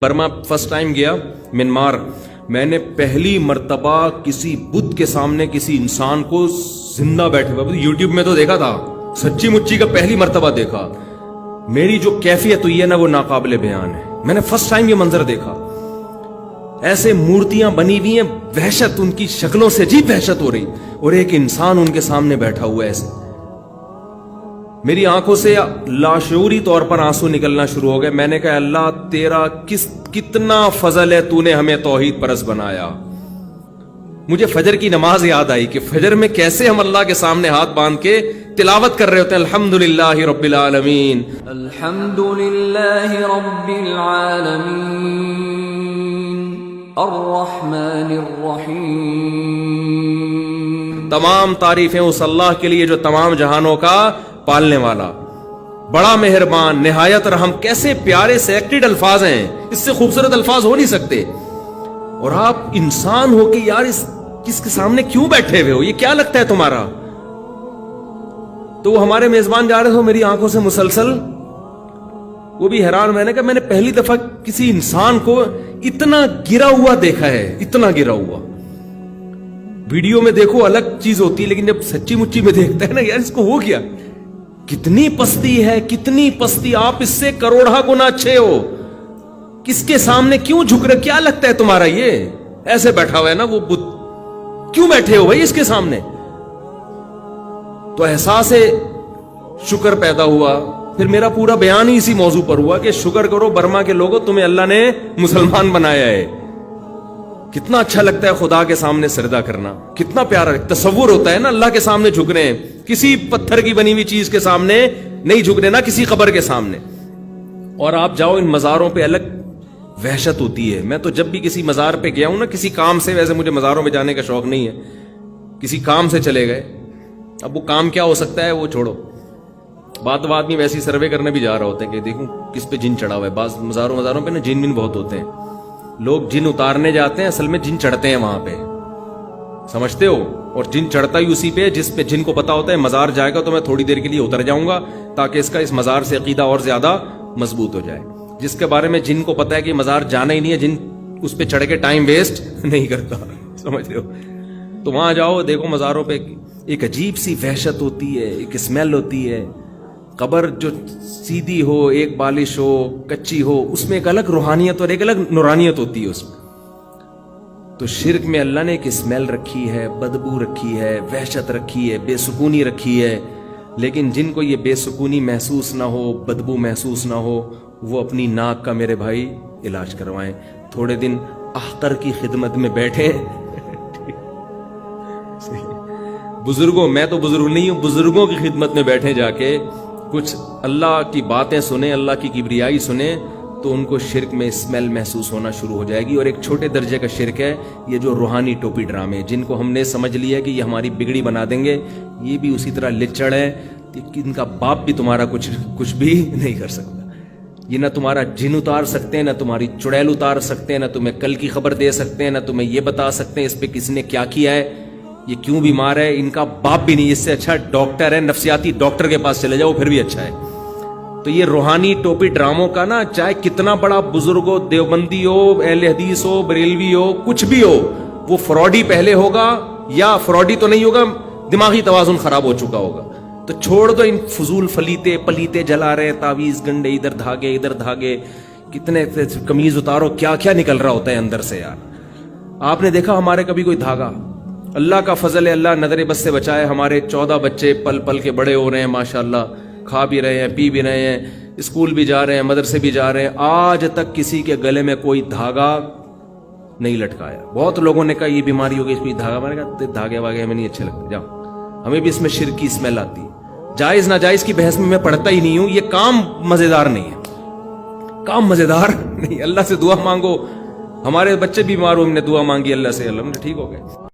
Burma first time گیا منمار، میں نے پہلی مرتبہ کسی بدھ کے سامنے کسی انسان کو زندہ بیٹھے ہوئے، یوٹیوب میں تو دیکھا تھا، سچی مچی کا پہلی مرتبہ دیکھا۔ میری جو کیفیت ہوئی ہے نا وہ ناقابل بیان ہے۔ میں نے فرسٹ ٹائم یہ منظر دیکھا، ایسے مورتیاں بنی ہوئی ہیں، وحشت ان کی شکلوں سے عجیب وحشت ہو رہی، اور ایک انسان ان کے سامنے بیٹھا ہوا ہے۔ ایسے میری آنکھوں سے لاشعوری طور پر آنسو نکلنا شروع ہو گئے۔ میں نے کہا اللہ تیرا کتنا فضل ہے، تو نے ہمیں توحید پرست بنایا۔ مجھے فجر کی نماز یاد آئی کہ فجر میں کیسے ہم اللہ کے سامنے ہاتھ باندھ کے تلاوت کر رہے ہوتے ہیں، الحمدللہ رب العالمین، الحمدللہ رب العالمین، الرحمن الرحیم۔ تمام تعریفیں اس اللہ کے لیے جو تمام جہانوں کا پالنے والا، بڑا مہربان، نہایت رحم۔ کیسے پیارے سلیکٹڈ الفاظ ہیں، اس سے خوبصورت الفاظ ہو نہیں سکتے۔ اور آپ انسان ہو کہ یار اس کے سامنے کیوں بیٹھے ہوئے ہو، یہ کیا لگتا ہے تمہارا؟ تو وہ ہمارے میزبان جا رہے تھے، میری آنکھوں سے مسلسل، وہ بھی حیران۔ میں نے کہا میں نے پہلی دفعہ کسی انسان کو اتنا گرا ہوا دیکھا ہے، اتنا گرا ہوا۔ ویڈیو میں دیکھو الگ چیز ہوتی ہے، لیکن جب سچی مچی میں دیکھتا ہے نا، یار اس کو ہو گیا، کتنی پستی ہے، کتنی پستی، آپ اس سے کروڑا گنا اچھے ہو، کس کے سامنے کیوں جھک رہے؟ کیا لگتا ہے تمہارا؟ یہ ایسے بیٹھا ہوا ہے نا وہ بدھ، کیوں بیٹھے ہو بھائی اس کے سامنے؟ تو احساس شکر پیدا ہوا۔ پھر میرا پورا بیان ہی اسی موضوع پر ہوا کہ شکر کرو برما کے لوگوں، تمہیں اللہ نے مسلمان بنایا ہے۔ کتنا اچھا لگتا ہے خدا کے سامنے سجدہ کرنا، کتنا پیارا تصور ہوتا ہے نا اللہ کے سامنے جھکنے، کسی پتھر کی بنی ہوئی چیز کے سامنے نہیں جھکنے، نہ کسی قبر کے سامنے۔ اور آپ جاؤ ان مزاروں پہ، الگ وحشت ہوتی ہے۔ میں تو جب بھی کسی مزار پہ گیا ہوں نا کسی کام سے، ویسے مجھے مزاروں میں جانے کا شوق نہیں ہے، کسی کام سے چلے گئے، اب وہ کام کیا ہو سکتا ہے وہ چھوڑو، بعد آدمی ویسی سروے کرنے بھی جا رہا ہوتا ہے کہ دیکھوں کس پہ جن چڑھا ہوا ہے۔ بعض مزاروں پہ نا جن بہت ہوتے ہیں، لوگ جن اتارنے جاتے ہیں، اصل میں جن چڑھتے ہیں وہاں پہ، سمجھتے ہو؟ اور جن چڑھتا ہی اسی پہ جس پہ جن کو پتا ہوتا ہے مزار جائے گا تو میں تھوڑی دیر کے لیے اتر جاؤں گا تاکہ اس مزار سے عقیدہ اور زیادہ مضبوط ہو جائے۔ جس کے بارے میں جن کو پتا ہے کہ مزار جانا ہی نہیں ہے، جن اس پہ چڑھ کے ٹائم ویسٹ نہیں کرتا، سمجھ رہے ہو؟ تو وہاں جاؤ، دیکھو مزاروں پہ ایک عجیب سی وحشت ہوتی ہے، ایک اسمیل ہوتی ہے۔ قبر جو سیدھی ہو، ایک بالش ہو، کچی ہو، اس میں ایک الگ روحانیت اور ایک الگ نورانیت ہوتی ہے اس میں۔ تو شرک میں اللہ نے ایک اسمیل رکھی ہے، بدبو رکھی ہے، وحشت رکھی ہے، بے سکونی رکھی ہے۔ لیکن جن کو یہ بے سکونی محسوس نہ ہو، بدبو محسوس نہ ہو، وہ اپنی ناک کا میرے بھائی علاج کروائیں، تھوڑے دن احقر کی خدمت میں بیٹھیں۔ بزرگوں، میں تو بزرگ نہیں ہوں، بزرگوں کی خدمت میں بیٹھیں، جا کے کچھ اللہ کی باتیں سنیں، اللہ کی کبریائی سنیں، تو ان کو شرک میں اسمیل محسوس ہونا شروع ہو جائے گی۔ اور ایک چھوٹے درجے کا شرک ہے یہ جو روحانی ٹوپی ڈرامے، جن کو ہم نے سمجھ لیا کہ یہ ہماری بگڑی بنا دیں گے، یہ بھی اسی طرح لچڑ ہے کہ ان کا باپ بھی تمہارا کچھ بھی نہیں کر سکتا۔ یہ نہ تمہارا جن اتار سکتے ہیں، نہ تمہاری چڑیل اتار سکتے ہیں، نہ تمہیں کل کی خبر دے سکتے ہیں، نہ تمہیں یہ بتا سکتے ہیں اس پہ کس نے کیا کیا ہے، یہ کیوں بیمار ہے۔ ان کا باپ بھی نہیں، اس سے اچھا ڈاکٹر ہے، نفسیاتی ڈاکٹر کے پاس چلے جاؤ، پھر بھی اچھا ہے۔ تو یہ روحانی ٹوپی ڈراموں کا نا، چاہے کتنا بڑا بزرگ ہو، دیوبندی ہو، اہل حدیث ہو، بریلوی ہو، کچھ بھی ہو، وہ فراڈی پہلے ہوگا، یا فراڈی تو نہیں ہوگا، دماغی توازن خراب ہو چکا ہوگا۔ تو چھوڑ دو ان فضول پلیتے جلا رہے، تعویذ گنڈے، ادھر دھاگے، کتنے قمیض اتارو، کیا کیا نکل رہا ہوتا ہے اندر سے یار۔ آپ نے دیکھا ہمارے کبھی کوئی دھاگا؟ اللہ کا فضل ہے، اللہ نظر بس سے بچائے، ہمارے 14 بچے پل پل کے بڑے ہو رہے ہیں ماشاءاللہ، کھا بھی رہے ہیں، پی بھی رہے ہیں، اسکول بھی جا رہے ہیں، مدرسے بھی جا رہے ہیں، آج تک کسی کے گلے میں کوئی دھاگا نہیں لٹکایا۔ بہت لوگوں نے کہا یہ بیماری ہوگی، اس میں دھاگا، میں نے کہا دھاگے واگے ہمیں نہیں اچھے لگتے، جاؤ، ہمیں بھی اس میں شرک کی اسمیل آتی ہے۔ جائز ناجائز کی بحث میں پڑھتا ہی نہیں ہوں، یہ کام مزیدار نہیں ہے، کام مزیدار نہیں۔ اللہ سے دعا مانگو، ہمارے بچے بیمار ہوئے، ہم نے دعا مانگی اللہ سے، اللہ ٹھیک ہو گئے۔